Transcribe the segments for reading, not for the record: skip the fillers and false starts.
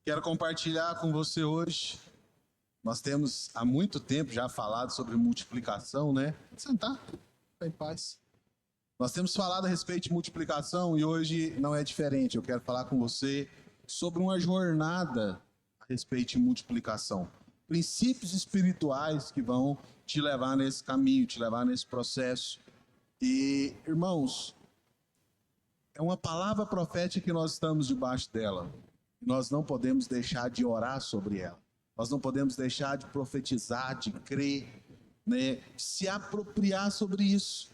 Quero compartilhar com você hoje. Nós temos há muito tempo já falado sobre multiplicação, né? Pode sentar, fica em paz. Nós temos falado a respeito de multiplicação e hoje não é diferente. Eu quero falar com você sobre uma jornada a respeito de multiplicação. Princípios espirituais que vão te levar nesse caminho, te levar nesse processo. E, irmãos, é uma palavra profética que nós estamos debaixo dela. Nós não podemos deixar de orar sobre ela. Nós não podemos deixar de profetizar, de crer, né, de se apropriar sobre isso.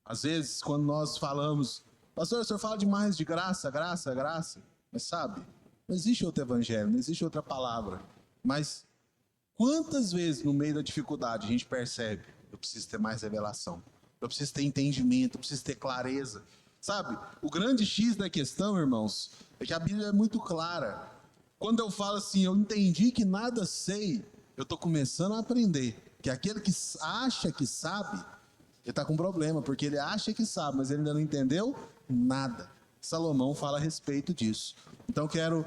Às vezes, quando nós falamos, pastor, o senhor fala demais de graça, graça, graça. Mas sabe, não existe outro evangelho, não existe outra palavra. Mas quantas vezes no meio da dificuldade a gente percebe, eu preciso ter mais revelação, eu preciso ter entendimento, eu preciso ter clareza. Sabe, o grande X da questão, irmãos, é que a Bíblia é muito clara. Quando eu falo assim, eu entendi que nada sei, eu estou começando a aprender que aquele que acha que sabe, ele está com problema, porque ele acha que sabe, mas ele ainda não entendeu nada. Salomão fala a respeito disso. Então quero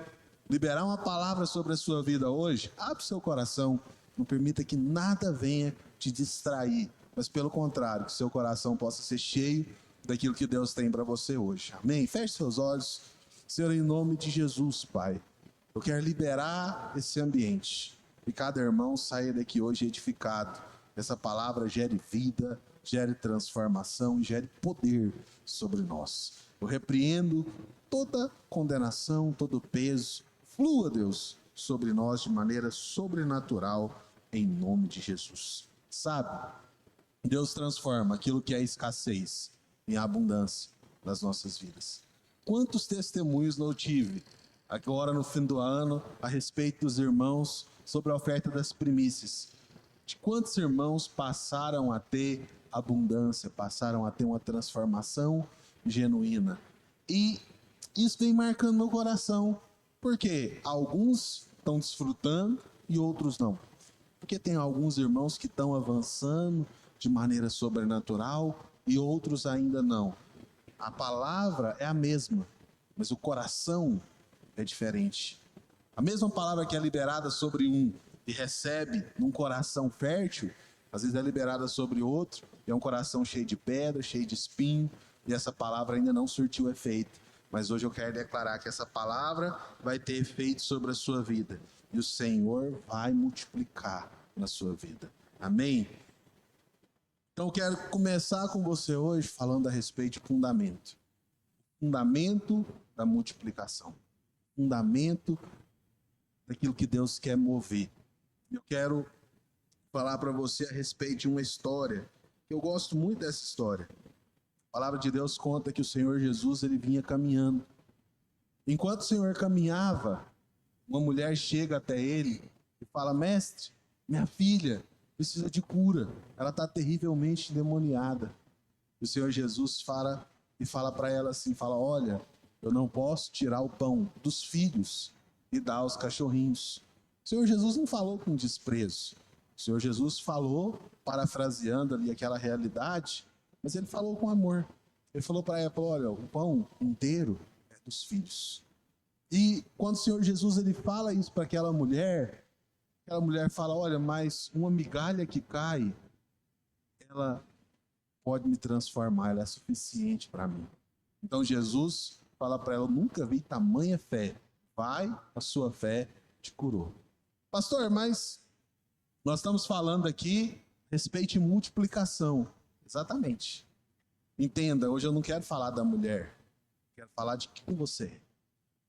liberar uma palavra sobre a sua vida hoje. Abre seu coração, não permita que nada venha te distrair, mas pelo contrário, que seu coração possa ser cheio daquilo que Deus tem para você hoje. Amém? Feche seus olhos. Senhor, em nome de Jesus, Pai, eu quero liberar esse ambiente e cada irmão saia daqui hoje edificado. Essa palavra gere vida, gere transformação e gere poder sobre nós. Eu repreendo toda condenação, todo peso. Flua, Deus, sobre nós de maneira sobrenatural, em nome de Jesus. Sabe, Deus transforma aquilo que é escassez em abundância nas nossas vidas. Quantos testemunhos não tive agora no fim do ano a respeito dos irmãos sobre a oferta das primícias? De quantos irmãos passaram a ter abundância, passaram a ter uma transformação genuína. E isso vem marcando meu coração, porque alguns estão desfrutando e outros não. Porque tem alguns irmãos que estão avançando de maneira sobrenatural e outros ainda não. A palavra é a mesma, mas o coração é diferente. A mesma palavra que é liberada sobre um e recebe num coração fértil, às vezes é liberada sobre outro, e é um coração cheio de pedra, cheio de espinho, e essa palavra ainda não surtiu efeito. Mas hoje eu quero declarar que essa palavra vai ter efeito sobre a sua vida, e o Senhor vai multiplicar na sua vida. Amém? Então eu quero começar com você hoje falando a respeito de fundamento. Fundamento da multiplicação. Fundamento daquilo que Deus quer mover. Eu quero falar para você a respeito de uma história, que eu gosto muito dessa história. A palavra de Deus conta que o Senhor Jesus ele vinha caminhando. Enquanto o Senhor caminhava, uma mulher chega até ele e fala: mestre, minha filha precisa de cura, ela está terrivelmente endemoniada. E o Senhor Jesus fala para ela assim, olha, eu não posso tirar o pão dos filhos e dar aos cachorrinhos. O Senhor Jesus não falou com desprezo. O Senhor Jesus falou, parafraseando ali aquela realidade, mas ele falou com amor. Ele falou para ela, olha, o pão inteiro é dos filhos. E quando o Senhor Jesus ele fala isso para aquela mulher fala, olha, mas uma migalha que cai, ela pode me transformar, ela é suficiente para mim. Então Jesus fala para ela, eu nunca vi tamanha fé. Vai, a sua fé te curou. Pastor, mas nós estamos falando aqui a respeito de multiplicação. Exatamente. Entenda, hoje eu não quero falar da mulher. Quero falar de quem você é.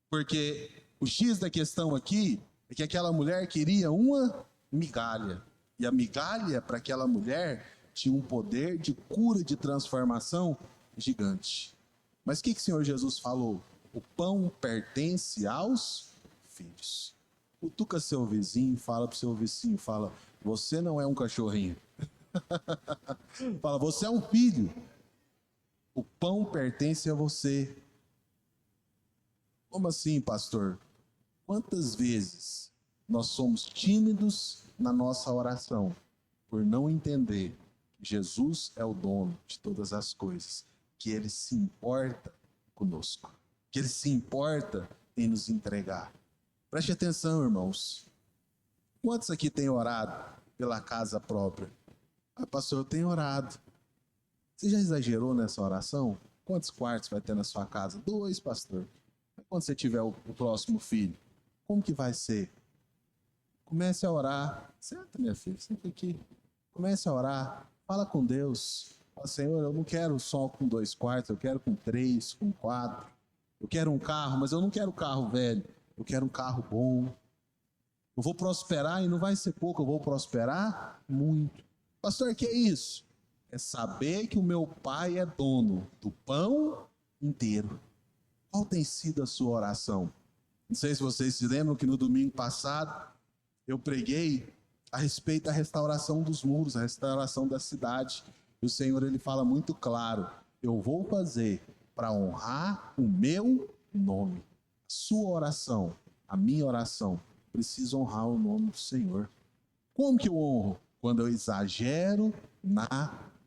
Porque o X da questão aqui é que aquela mulher queria uma migalha. E a migalha para aquela mulher tinha um poder de cura, de transformação gigante. Mas o que o Senhor Jesus falou? O pão pertence aos filhos. Cutuca seu vizinho, fala pro seu vizinho, fala, você não é um cachorrinho. Fala, você é um filho. O pão pertence a você. Como assim, pastor? Quantas vezes nós somos tímidos na nossa oração por não entender que Jesus é o dono de todas as coisas, que Ele se importa conosco, que Ele se importa em nos entregar. Preste atenção, irmãos. Quantos aqui têm orado pela casa própria? Ah, pastor, eu tenho orado. Você já exagerou nessa oração? Quantos quartos vai ter na sua casa? 2, pastor. Quando você tiver o próximo filho, como que vai ser? Comece a orar. Senta, minha filha, senta aqui. Comece a orar. Fala com Deus. Fala, Senhor, eu não quero só com 2 quartos, eu quero com 3, com 4. Eu quero um carro, mas eu não quero um carro velho. Eu quero um carro bom. Eu vou prosperar e não vai ser pouco, eu vou prosperar muito. Pastor, que é isso? É saber que o meu pai é dono do pão inteiro. Qual tem sido a sua oração? Não sei se vocês se lembram que no domingo passado eu preguei a respeito da restauração dos muros, a restauração da cidade. E o Senhor, ele fala muito claro: eu vou fazer para honrar o meu nome. A sua oração, a minha oração, precisa honrar o nome do Senhor. Como que eu honro? Quando eu exagero na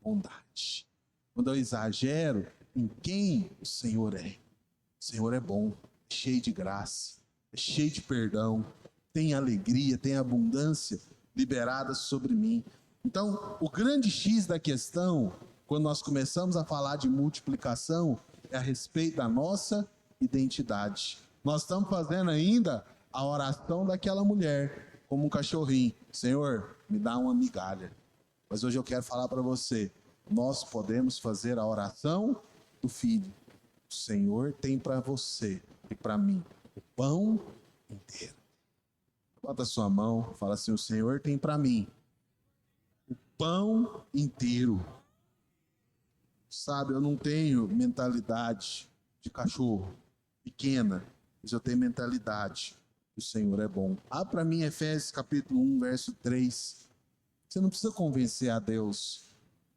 bondade. Quando eu exagero em quem o Senhor é. O Senhor é bom, é cheio de graça, é cheio de perdão, tem alegria, tem abundância liberada sobre mim. Então, o grande X da questão, quando nós começamos a falar de multiplicação, é a respeito da nossa identidade. Nós estamos fazendo ainda a oração daquela mulher, como um cachorrinho. Senhor, me dá uma migalha. Mas hoje eu quero falar para você, nós podemos fazer a oração do filho. O Senhor tem para você e para mim o pão inteiro. Bota a sua mão, fala assim: o Senhor tem para mim o pão inteiro. Sabe, eu não tenho mentalidade de cachorro pequena, mas eu tenho mentalidade. O Senhor é bom. Para mim Efésios capítulo 1, verso 3. Você não precisa convencer a Deus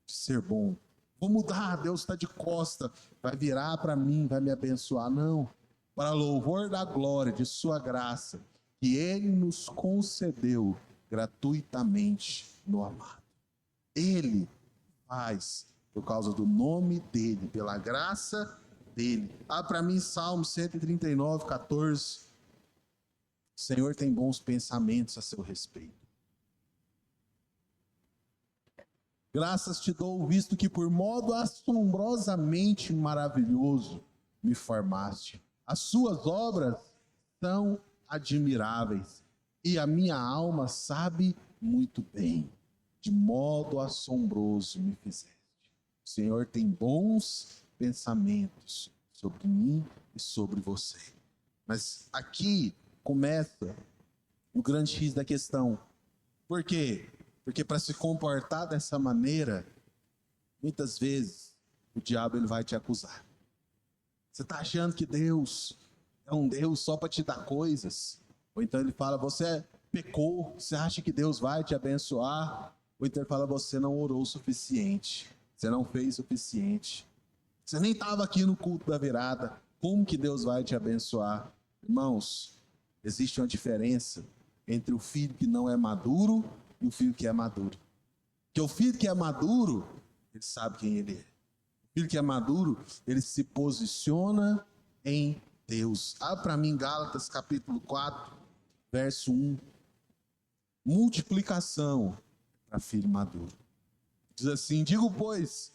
de ser bom. Vou mudar, Deus está de costa, vai virar para mim, vai me abençoar. Não. Para louvor da glória de sua graça, que Ele nos concedeu gratuitamente no amado. Ele faz por causa do nome dEle, pela graça dEle. Para mim Salmo 139, 14. O Senhor tem bons pensamentos a seu respeito. Graças te dou, visto que por modo assombrosamente maravilhoso me formaste. As suas obras são admiráveis, e a minha alma sabe muito bem, de modo assombroso me fizeste. O Senhor tem bons pensamentos sobre mim e sobre você. Mas aqui começa o grande X da questão. Por quê? Porque para se comportar dessa maneira, muitas vezes o diabo ele vai te acusar. Você está achando que Deus é um Deus só para te dar coisas? Ou então ele fala, você pecou, você acha que Deus vai te abençoar? Ou então ele fala, você não orou o suficiente, você não fez o suficiente. Você nem estava aqui no culto da virada, como que Deus vai te abençoar? Irmãos, existe uma diferença entre o filho que não é maduro e o filho que é maduro. Porque o filho que é maduro, ele sabe quem ele é. O filho que é maduro, ele se posiciona em Deus. Para mim, Gálatas capítulo 4, verso 1. Multiplicação para filho maduro. Diz assim, digo, pois,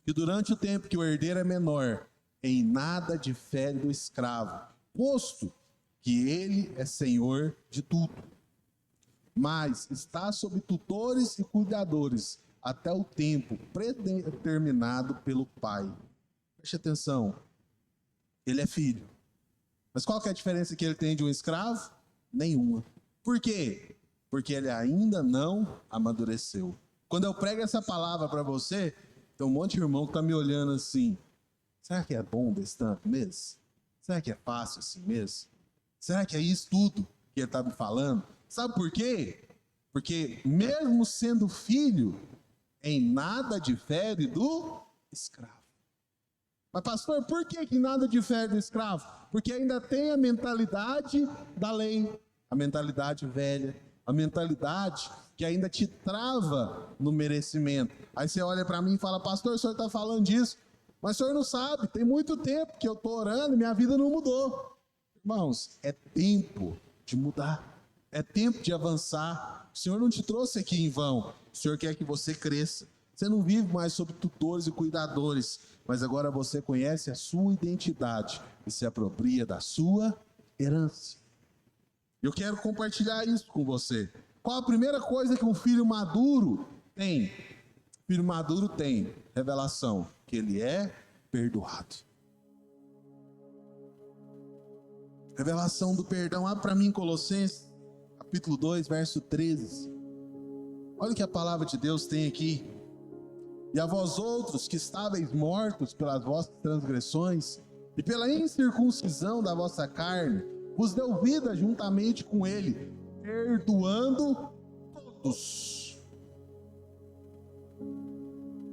que durante o tempo que o herdeiro é menor, em nada difere do escravo, posto que ele é senhor de tudo. Mas está sob tutores e cuidadores até o tempo predeterminado pelo pai. Preste atenção, ele é filho. Mas qual que é a diferença que ele tem de um escravo? Nenhuma. Por quê? Porque ele ainda não amadureceu. Quando eu prego essa palavra para você, tem um monte de irmão que está me olhando assim, será que é bom desse tanto mesmo? Será que é fácil assim mesmo? Será que é isso tudo que ele está me falando? Sabe por quê? Porque mesmo sendo filho, em nada difere do escravo. Mas pastor, por que nada difere do escravo? Porque ainda tem a mentalidade da lei, a mentalidade velha, a mentalidade que ainda te trava no merecimento. Aí você olha para mim e fala, pastor, o senhor está falando disso, mas o senhor não sabe, tem muito tempo que eu estou orando e minha vida não mudou. Irmãos, é tempo de mudar. É tempo de avançar. O Senhor não te trouxe aqui em vão. O Senhor quer que você cresça. Você não vive mais sob tutores e cuidadores, mas agora você conhece a sua identidade e se apropria da sua herança. Eu quero compartilhar isso com você. Qual a primeira coisa que um filho maduro tem? O filho maduro tem revelação, que ele é perdoado. Revelação do perdão. Abre para mim Colossenses, capítulo 2, verso 13. Olha o que a palavra de Deus tem aqui. E a vós outros que estáveis mortos pelas vossas transgressões e pela incircuncisão da vossa carne, vos deu vida juntamente com ele, perdoando todos.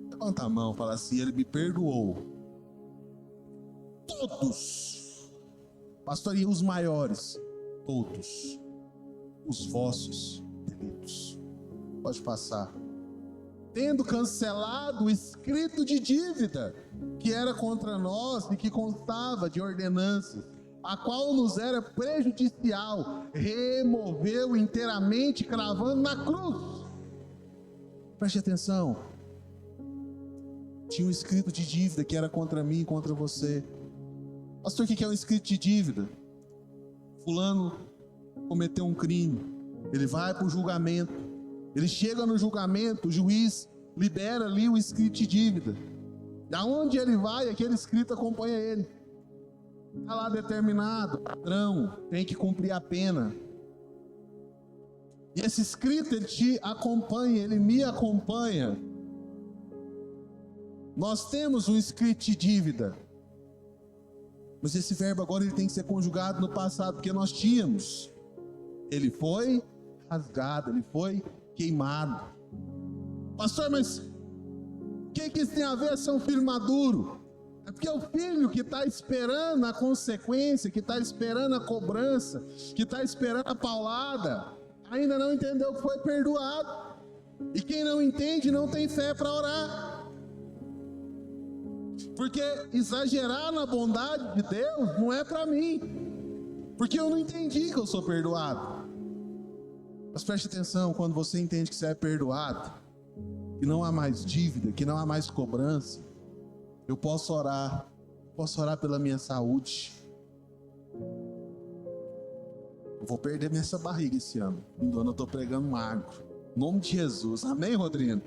Levanta a mão e fala assim: ele me perdoou. Todos. Pastor, e os maiores? Todos. Os vossos delitos. Pode passar. Tendo cancelado o escrito de dívida que era contra nós e que constava de ordenanças, a qual nos era prejudicial, removeu inteiramente, cravando na cruz. Preste atenção. Tinha um escrito de dívida que era contra mim e contra você. Pastor, o que é um escrito de dívida? Fulano cometeu um crime, ele vai para o julgamento. Ele chega no julgamento, o juiz libera ali o escrito de dívida. Aonde ele vai, aquele escrito acompanha ele. Está lá determinado, padrão, tem que cumprir a pena. E esse escrito, ele te acompanha, ele me acompanha. Nós temos um escrito de dívida. Mas esse verbo agora ele tem que ser conjugado no passado, porque nós tínhamos. Ele foi rasgado, ele foi queimado. Pastor, mas o que isso tem a ver ser um filho maduro? É porque o filho que está esperando a consequência, que está esperando a cobrança, que está esperando a paulada, ainda não entendeu que foi perdoado. E quem não entende não tem fé para orar. Porque exagerar na bondade de Deus não é para mim, porque eu não entendi que eu sou perdoado. Mas preste atenção, quando você entende que você é perdoado, que não há mais dívida, que não há mais cobrança, eu posso orar pela minha saúde. Eu vou perder essa barriga esse ano. No ano eu estou pregando magro. Em nome de Jesus. Amém, Rodrigo?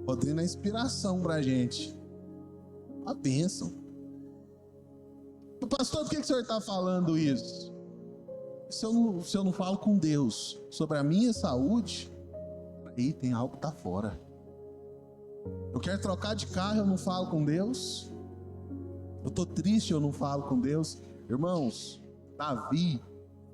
Rodrigo é inspiração para a gente. Uma bênção. Pastor, por que o senhor está falando isso? Se eu não falo com Deus sobre a minha saúde, aí tem algo que está fora. Eu quero trocar de carro, eu não falo com Deus. Eu estou triste, eu não falo com Deus. Irmãos, Davi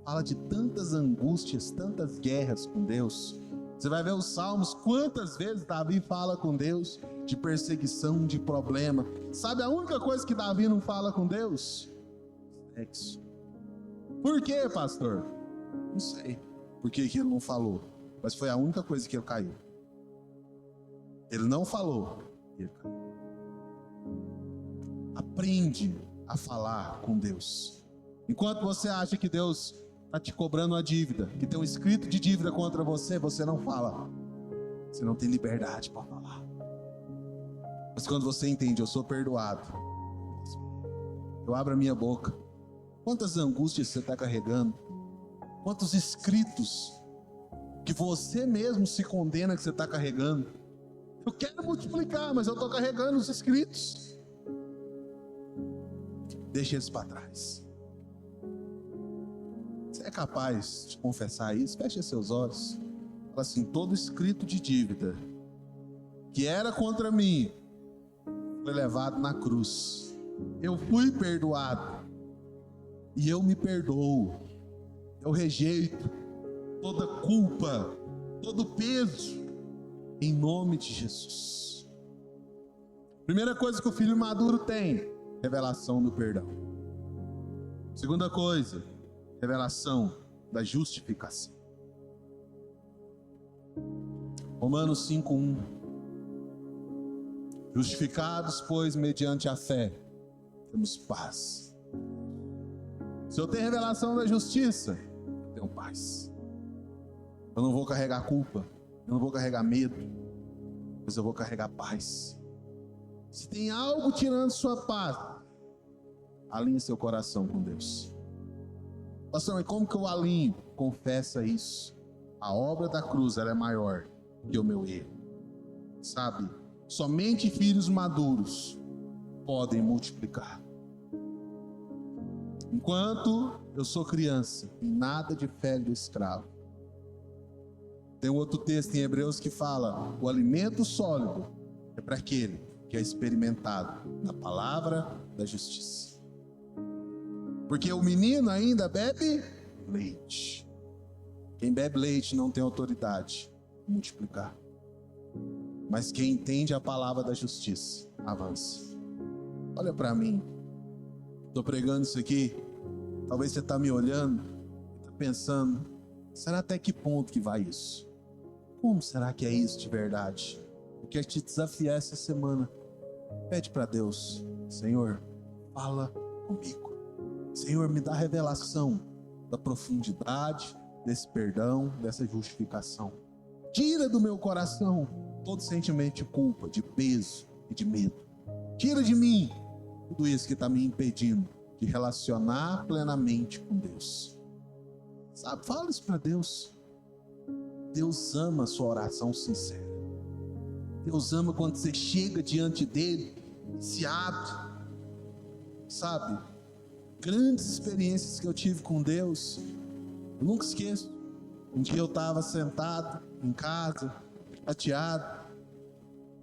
fala de tantas angústias, tantas guerras com Deus. Você vai ver os salmos, quantas vezes Davi fala com Deus de perseguição, de problema. Sabe a única coisa que Davi não fala com Deus? Sexo. Por quê, pastor? Não sei por que ele não falou, mas foi a única coisa que ele caiu. Ele não falou, ele caiu. Aprende a falar com Deus. Enquanto você acha que Deus está te cobrando uma dívida, que tem um escrito de dívida contra você, você não fala. Você não tem liberdade para falar. Mas quando você entende, eu sou perdoado, eu abro a minha boca. Quantas angústias você está carregando? Quantos escritos que você mesmo se condena que você está carregando? Eu quero multiplicar, mas eu estou carregando os escritos. Deixa eles para trás. Você é capaz de confessar isso? Feche seus olhos. Fala assim: todo escrito de dívida que era contra mim foi levado na cruz. Eu fui perdoado. E eu me perdoo. Eu rejeito toda culpa, todo peso, em nome de Jesus. Primeira coisa que o filho maduro tem: revelação do perdão. Segunda coisa, revelação da justificação. Romanos 5:1. Justificados, pois, mediante a fé, temos paz. Se eu tenho revelação da justiça, eu tenho paz. Eu não vou carregar culpa, eu não vou carregar medo, mas eu vou carregar paz. Se tem algo tirando sua paz, alinhe seu coração com Deus. Pastor, mas como que eu alinho? Confessa isso. A obra da cruz, ela é maior que o meu erro. Sabe? Somente filhos maduros podem multiplicar. Enquanto eu sou criança, nada difere do escravo. Tem um outro texto em Hebreus que fala: o alimento sólido é para aquele que é experimentado na palavra da justiça. Porque o menino ainda bebe leite. Quem bebe leite não tem autoridade de multiplicar. Mas quem entende a palavra da justiça, avança. Olha para mim. Estou pregando isso aqui. Talvez você está me olhando, está pensando: será até que ponto que vai isso? Como será que é isso de verdade? Eu quero te desafiar essa semana. Pede para Deus: Senhor, fala comigo. Senhor, me dá revelação da profundidade desse perdão, dessa justificação. Tira do meu coração todo sentimento de culpa, de peso e de medo. Tira de mim tudo isso que está me impedindo de relacionar plenamente com Deus. Sabe, fala isso para Deus. Deus ama a sua oração sincera. Deus ama quando você chega diante dele e se abre. Sabe, grandes experiências que eu tive com Deus, eu nunca esqueço. Um dia eu estava sentado em casa, chateado,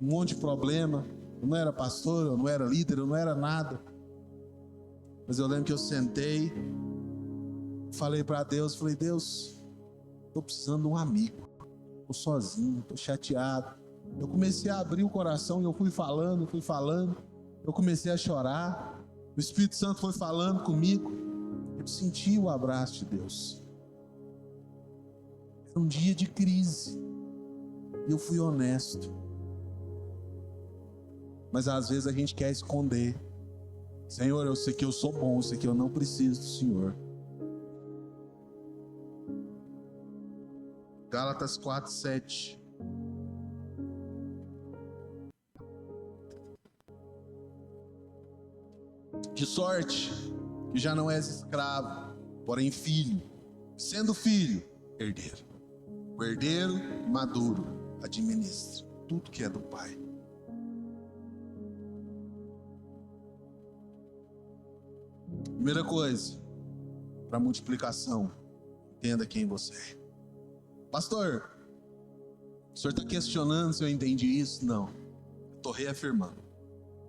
um monte de problema. Eu não era pastor, eu não era líder, eu não era nada. Mas eu lembro que eu sentei, falei para Deus, falei: Deus, estou precisando de um amigo. Estou sozinho, estou chateado. Eu comecei a abrir o coração e eu fui falando. Eu comecei a chorar. O Espírito Santo foi falando comigo. Eu senti o abraço de Deus. Era um dia de crise. E eu fui honesto. Mas às vezes a gente quer esconder. Senhor, eu sei que eu sou bom, eu sei que eu não preciso do Senhor. Gálatas 4:7. De sorte que já não és escravo, porém filho. Sendo filho, herdeiro. O herdeiro maduro administra tudo que é do Pai. Primeira coisa, para multiplicação, entenda quem você é. Pastor, o senhor está questionando se eu entendi isso? Não, eu estou reafirmando.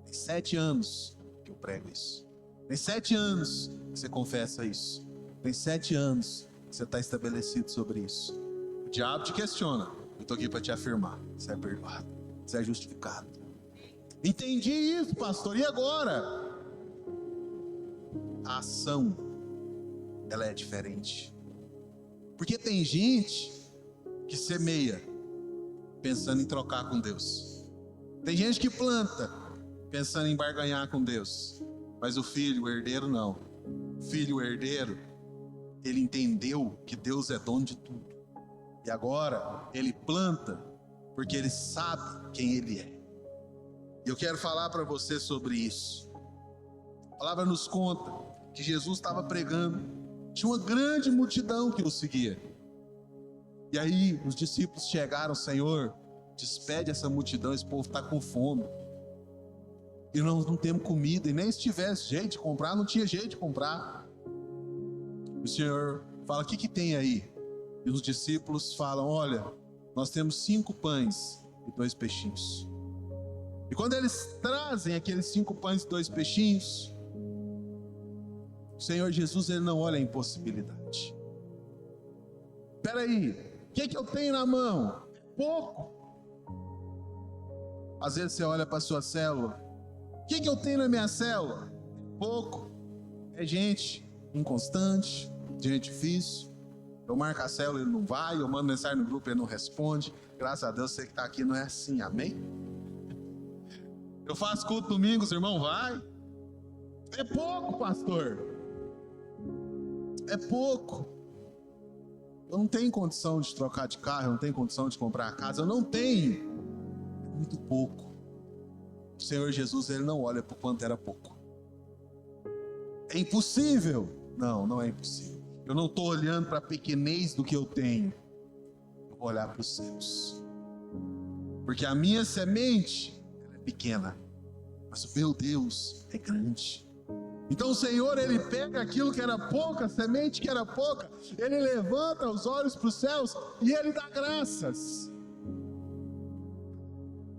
Tem 7 anos que eu prego isso. Tem 7 anos que você confessa isso. Tem 7 anos que você está estabelecido sobre isso. O diabo te questiona. Eu estou aqui para te afirmar. Você é perdoado. Você é justificado. Entendi isso, pastor. E agora? A ação, ela é diferente. Porque tem gente que semeia pensando em trocar com Deus. Tem gente que planta pensando em barganhar com Deus. Mas o filho, o herdeiro, não. O filho, o herdeiro, ele entendeu que Deus é dono de tudo. E agora ele planta porque ele sabe quem ele é. E eu quero falar para você sobre isso. A palavra nos conta que Jesus estava pregando, tinha uma grande multidão que o seguia. E aí os discípulos chegaram: Senhor, despede essa multidão, esse povo está com fome. E nós não temos comida, e nem se tivesse jeito de comprar, não tinha jeito de comprar. O Senhor fala: o que tem aí? E os discípulos falam: olha, nós temos 5 pães e 2 peixinhos. E quando eles trazem aqueles 5 pães e 2 peixinhos, o Senhor Jesus, ele não olha a impossibilidade. Espera aí, o que eu tenho na mão? Pouco. Às vezes você olha para a sua célula: o que eu tenho na minha célula? Pouco. É gente inconstante, gente difícil. Eu marco a célula, ele não vai. Eu mando mensagem no grupo, ele não responde. Graças a Deus, você que está aqui não é assim, amém? Eu faço culto domingos, irmão, vai. É pouco, pastor. É pouco. Eu não tenho condição de trocar de carro, eu não tenho condição de comprar a casa, eu não tenho. É muito pouco. O Senhor Jesus, Ele não olha para o quanto era pouco. É impossível. Não, não é impossível. Eu não estou olhando para a pequenez do que eu tenho. Eu vou olhar para os céus. Porque a minha semente, ela é pequena. Mas o meu Deus é grande. Então o Senhor, Ele pega aquilo que era pouca, a semente que era pouca, Ele levanta os olhos para os céus e Ele dá graças.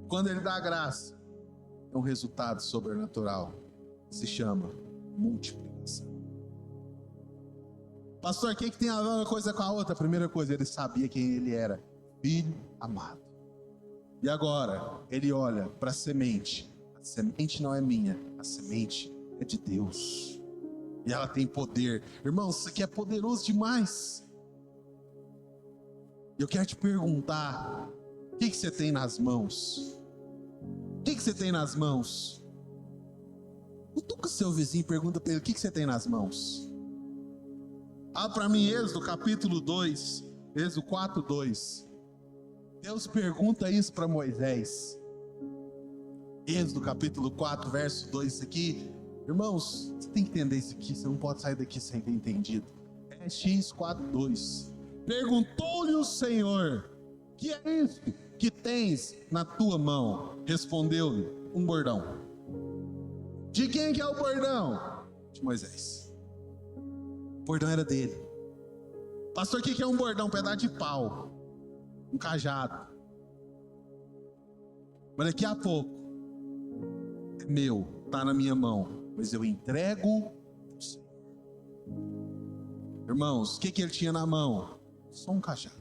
Quando Ele dá graça, é um resultado sobrenatural. Se chama multiplicação. Pastor, o que tem a ver uma coisa com a outra? A primeira coisa, Ele sabia quem Ele era. Filho amado. E agora, Ele olha para a semente. A semente não é minha, a semente é de Deus. E ela tem poder. Irmãos, isso aqui é poderoso demais. Eu quero te perguntar, o que você tem nas mãos? O que você tem nas mãos? Cutuca o seu vizinho e pergunta para ele, o que você tem nas mãos? Para mim, Êxodo capítulo 2, Êxodo 4, 2. Deus pergunta isso para Moisés. Êxodo capítulo 4, verso 2, isso aqui. Irmãos, você tem que entender isso aqui, você não pode sair daqui sem ter entendido. É X 4, 2. Perguntou-lhe o Senhor, que é isso que tens na tua mão? Respondeu-lhe, um bordão. De quem que é o bordão? De Moisés. O bordão era dele. Pastor, o que é um bordão? Um pedaço de pau. Um cajado. Mas daqui a pouco, é meu, está na minha mão. Mas eu entrego. Irmãos, o que ele tinha na mão? Só um cajado.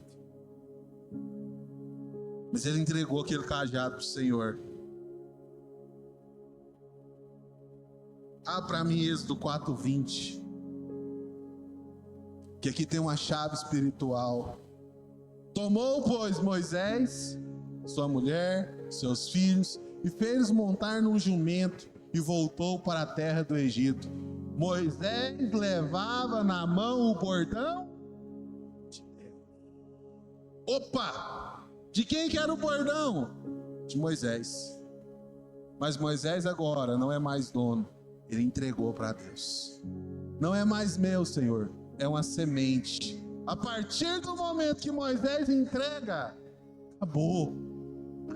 Mas ele entregou aquele cajado para o Senhor. Para mim, Êxodo 4:20. Que aqui tem uma chave espiritual. Tomou, pois, Moisés, sua mulher, seus filhos, e fez montar num jumento, e voltou para a terra do Egito. Moisés levava na mão o bordão de Deus. Opa! De quem que era o bordão? De Moisés. Mas Moisés agora não é mais dono. Ele entregou para Deus. Não é mais meu, Senhor. É uma semente. A partir do momento que Moisés entrega, acabou.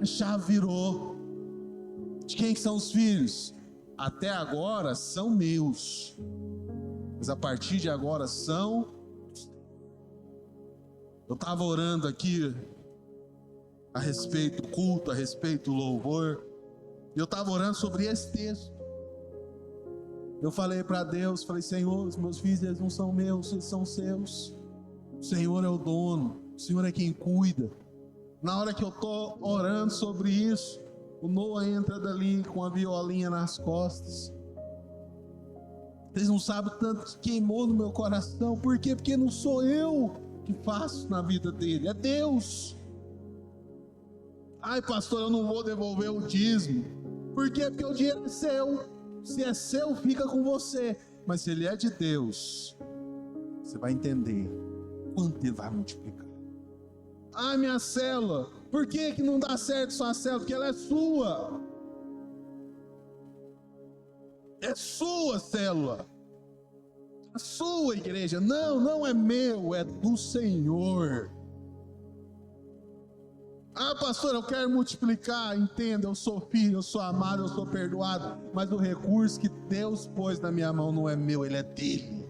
A chave virou. De quem são os filhos? Até agora são meus. Mas a partir de agora são... Eu estava orando aqui a respeito do culto, a respeito do louvor. E eu estava orando sobre esse texto. Eu falei para Deus, falei, Senhor, os meus filhos eles não são meus, eles são seus. O Senhor é o dono, o Senhor é quem cuida. Na hora que eu estou orando sobre isso, o Noah entra dali com a violinha nas costas. Vocês não sabem o tanto que queimou no meu coração. Por quê? Porque não sou eu que faço na vida dele, é Deus. Ai, pastor, eu não vou devolver o dízimo. Por quê? Porque o dinheiro é seu. Se é seu, fica com você. Mas se ele é de Deus, você vai entender quanto ele vai multiplicar. Ah, minha célula, por que não dá certo sua célula? Porque ela é sua. É sua célula. A sua igreja. Não, não é meu, é do Senhor. Ah, pastor, eu quero multiplicar. Entenda, eu sou filho, eu sou amado, eu sou perdoado. Mas o recurso que Deus pôs na minha mão não é meu, ele é dele.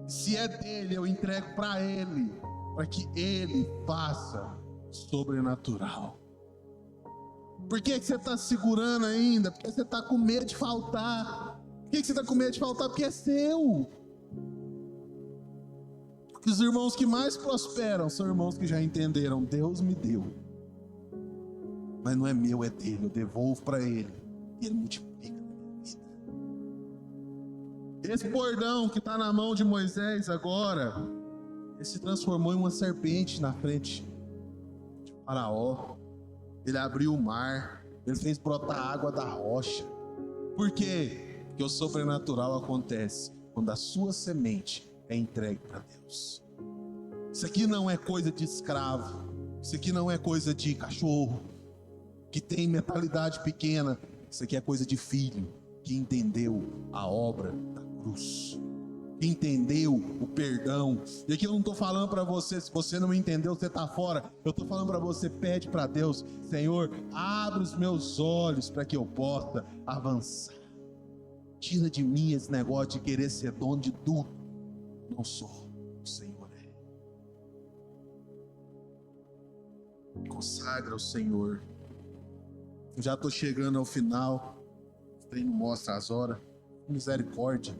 Se é dele, eu entrego para ele, para que ele faça sobrenatural. Por que você está segurando ainda? Porque você está com medo de faltar. Por que você está com medo de faltar? Porque é seu. Porque os irmãos que mais prosperam são irmãos que já entenderam, Deus me deu. Mas não é meu, é dele, eu devolvo para ele. E ele multiplica na minha vida. Esse bordão que está na mão de Moisés agora, ele se transformou em uma serpente na frente de Faraó. Ele abriu o mar, ele fez brotar água da rocha. Por quê? Porque o sobrenatural acontece quando a sua semente é entregue para Deus. Isso aqui não é coisa de escravo. Isso aqui não é coisa de cachorro que tem mentalidade pequena. Isso aqui é coisa de filho que entendeu a obra da cruz, que entendeu o perdão. E aqui eu não estou falando para você, se você não entendeu, você está fora. Eu estou falando para você, pede para Deus: Senhor, abre os meus olhos para que eu possa avançar. Tira de mim esse negócio de querer ser dono de tudo. Não sou, o Senhor é. Consagra ao Senhor. Eu já estou chegando ao final. O treino mostra as horas. Misericórdia.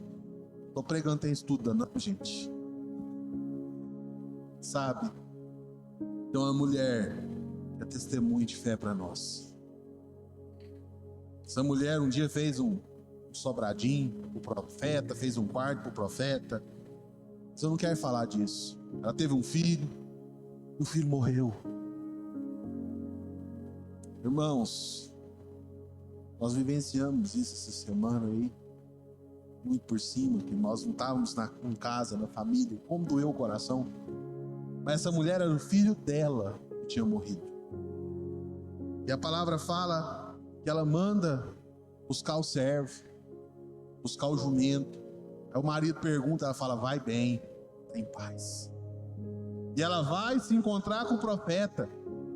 Estou pregando tem estudo não, gente. Sabe? Tem uma mulher que é testemunho de fé para nós. Essa mulher um dia fez um sobradinho pro profeta, fez um quarto pro profeta. Mas eu não quero falar disso. Ela teve um filho e o filho morreu. Irmãos, nós vivenciamos isso essa semana aí, muito por cima, que nós não estávamos em casa, na família, como doeu o coração. Mas essa mulher era o filho dela que tinha morrido. E a palavra fala que ela manda buscar o servo, buscar o jumento. Aí o marido pergunta, ela fala: vai bem, está em paz. E ela vai se encontrar com o profeta.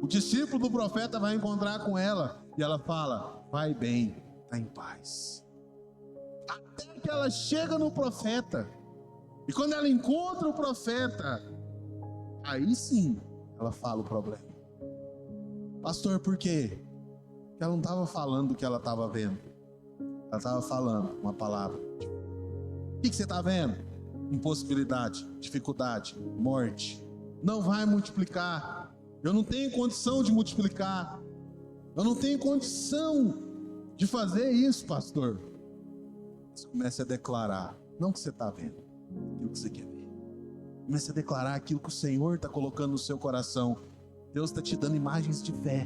O discípulo do profeta vai encontrar com ela. E ela fala: vai bem, está em paz. Até que ela chega no profeta. E quando ela encontra o profeta, aí sim ela fala o problema. Pastor, por quê? Porque ela não estava falando do que ela estava vendo. Ela estava falando uma palavra. O que você está vendo? Impossibilidade, dificuldade, morte. Não vai multiplicar. Eu não tenho condição de multiplicar. Eu não tenho condição de fazer isso, pastor. Você comece a declarar, não o que você está vendo, aquilo que você quer ver. Comece a declarar aquilo que o Senhor está colocando no seu coração. Deus está te dando imagens de fé.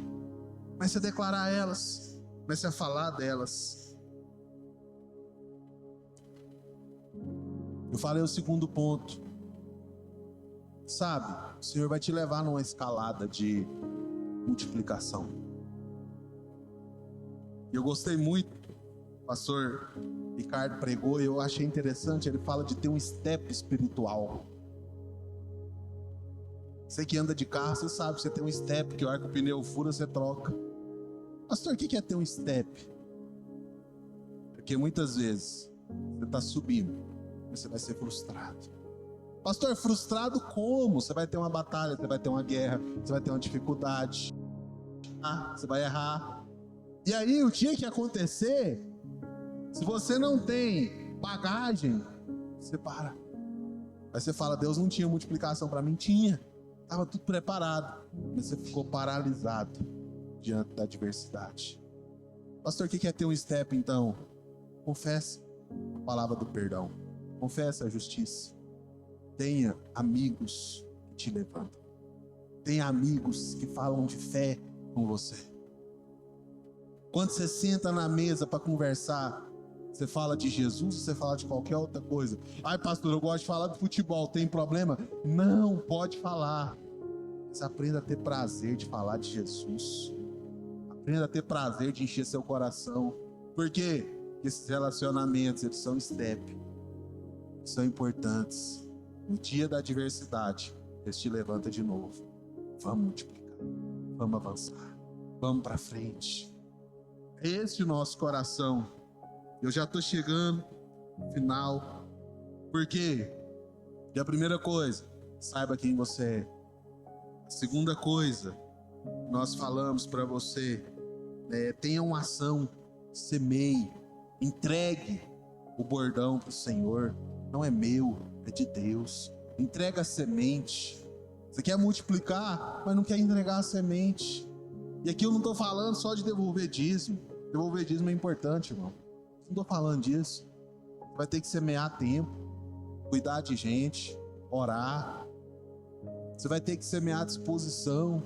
Comece a declarar elas. Comece a falar delas. Eu falei o segundo ponto. Sabe, o Senhor vai te levar numa escalada de multiplicação. E eu gostei muito, o pastor Ricardo pregou, e eu achei interessante, ele fala de ter um step espiritual. Você que anda de carro, você sabe, você tem um step, que a hora que o pneu fura, você troca. Pastor, o que é ter um step? Porque muitas vezes você está subindo, mas você vai ser frustrado. Pastor, frustrado como? Você vai ter uma batalha, você vai ter uma guerra, você vai ter uma dificuldade. Você vai errar. E aí, o dia que acontecer, se você não tem bagagem, você para. Aí você fala: Deus não tinha multiplicação para mim? Tinha. Estava tudo preparado. Mas você ficou paralisado diante da adversidade. Pastor, o que é ter um step então? Confesse a palavra do perdão. Confesse a justiça. Tenha amigos que te levantam. Tenha amigos que falam de fé com você. Quando você senta na mesa para conversar, você fala de Jesus, você fala de qualquer outra coisa. Ai, pastor, eu gosto de falar de futebol, tem problema? Não, pode falar. Mas aprenda a ter prazer de falar de Jesus. Aprenda a ter prazer de encher seu coração. Por quê? Porque esses relacionamentos, eles são step. São importantes. No dia da adversidade, Deus te levanta de novo. Vamos multiplicar, vamos avançar, vamos para frente. É esse o nosso coração. Eu já estou chegando no final. Por quê? E a primeira coisa, saiba quem você é. A segunda coisa, nós falamos para você, tenha uma ação, semeie, entregue o bordão para o Senhor. Não é meu, é de Deus. Entrega a semente. Você quer multiplicar, mas não quer entregar a semente. E aqui eu não estou falando só de devolver dízimo. Devolver dízimo é importante, irmão. Não estou falando disso. Você vai ter que semear tempo, cuidar de gente, orar. Você vai ter que semear disposição.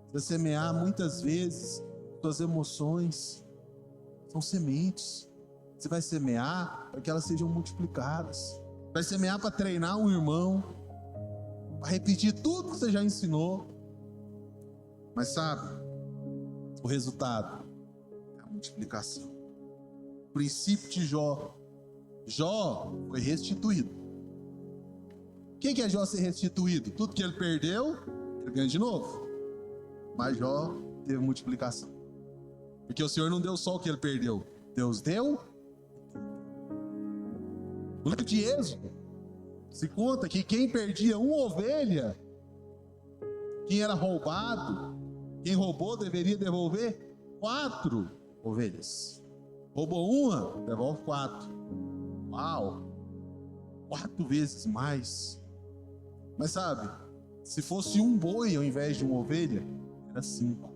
Você vai semear muitas vezes suas emoções. São sementes. Você vai semear para que elas sejam multiplicadas. Vai semear para treinar um irmão, Vai repetir tudo que você já ensinou. Mas sabe, o resultado é a multiplicação. O princípio de Jó. Jó foi restituído. O que é Jó ser restituído? Tudo que ele perdeu, ele ganha de novo. Mas Jó teve multiplicação. Porque o Senhor não deu só o que ele perdeu. Deus deu. No livro de Êxodo, se conta que quem perdia uma ovelha, quem era roubado, quem roubou deveria devolver 4 ovelhas. Roubou uma, devolve 4. Uau! 4 vezes mais. Mas sabe, se fosse um boi ao invés de uma ovelha, era 5.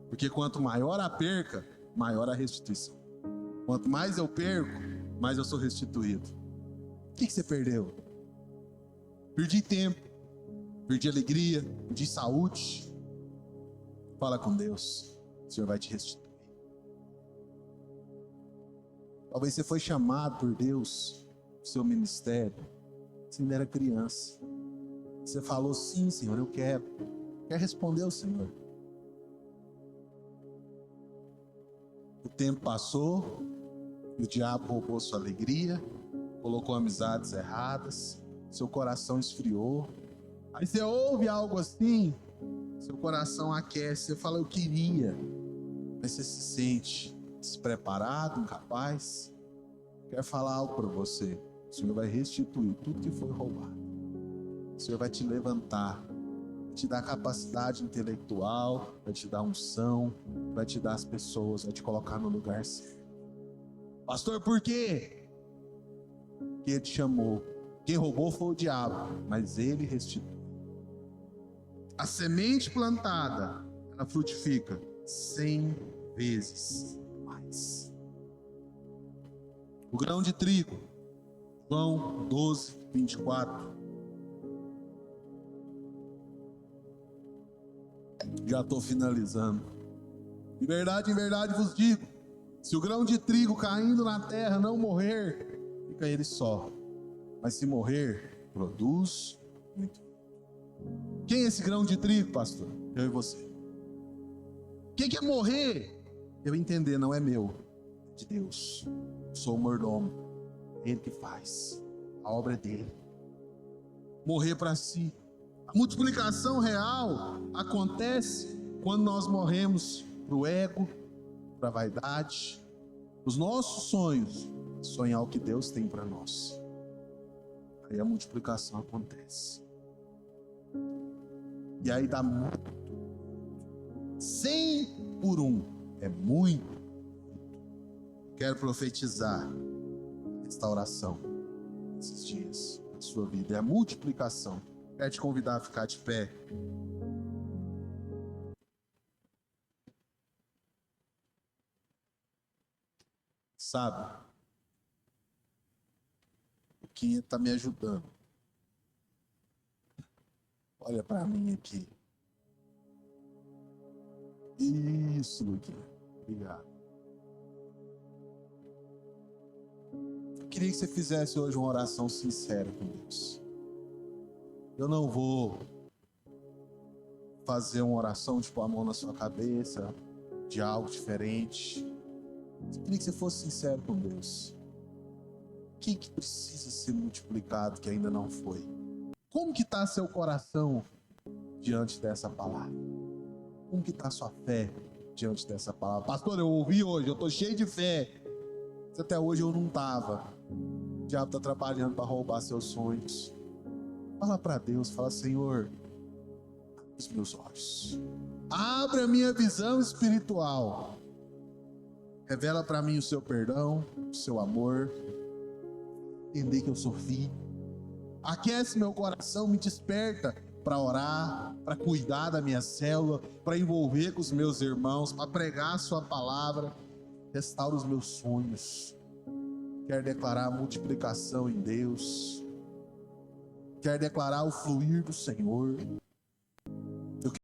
Porque quanto maior a perca, maior a restituição. Quanto mais eu perco, mais eu sou restituído. O que você perdeu? Perdi tempo, perdi alegria, perdi saúde. Fala com Deus, o Senhor vai te restituir. Talvez você foi chamado por Deus para o seu ministério, você ainda era criança. Você falou, sim, Senhor, eu quero. Quer responder ao Senhor? O tempo passou, e o diabo roubou sua alegria, colocou amizades erradas, seu coração esfriou. Aí você ouve algo assim, seu coração aquece, você fala, eu queria, mas você se sente despreparado, incapaz. Quero falar algo para você. O Senhor vai restituir tudo que foi roubado. O Senhor vai te levantar, vai te dar capacidade intelectual, vai te dar unção, vai te dar as pessoas, vai te colocar no lugar certo. Pastor, por quê? Porque Ele te chamou. Quem roubou foi o diabo, mas Ele restitui. A semente plantada, ela frutifica 100 vezes mais. O grão de trigo, João 12, 24. Já estou finalizando. Em verdade vos digo, se o grão de trigo caindo na terra não morrer, fica ele só. Mas se morrer, produz muito. Quem é esse grão de trigo, pastor? Eu e você. Quem quer morrer? Eu entender, não é meu, é de Deus. Eu sou o mordomo, é Ele que faz. A obra é dele. Morrer para si. A multiplicação real acontece quando nós morremos para o ego, para a vaidade. Os nossos sonhos, sonhar o que Deus tem para nós. Aí a multiplicação acontece. E aí dá muito. 100 por 1 é muito. Quero profetizar restauração esses dias na sua vida. É a multiplicação. Quero te convidar a ficar de pé. Sabe? O Quinha está me ajudando. Olha para mim aqui. Isso, Luquinha. Obrigado. Eu queria que você fizesse hoje uma oração sincera com Deus. Eu não vou fazer uma oração de pôr a mão na sua cabeça, de algo diferente. Eu queria que você fosse sincero com Deus. O que precisa ser multiplicado que ainda não foi? Como que está seu coração diante dessa palavra? Como que está sua fé diante dessa palavra? Pastor, eu ouvi hoje, eu estou cheio de fé. Mas até hoje eu não estava. O diabo está trabalhando para roubar seus sonhos. Fala para Deus, fala, Senhor, abre os meus olhos. Abre a minha visão espiritual. Revela para mim o seu perdão, o seu amor. Entender que eu sou filho. Aquece meu coração, me desperta para orar, para cuidar da minha célula, para envolver com os meus irmãos, para pregar a sua palavra. Restaura os meus sonhos. Quero declarar a multiplicação em Deus. Quero declarar o fluir do Senhor.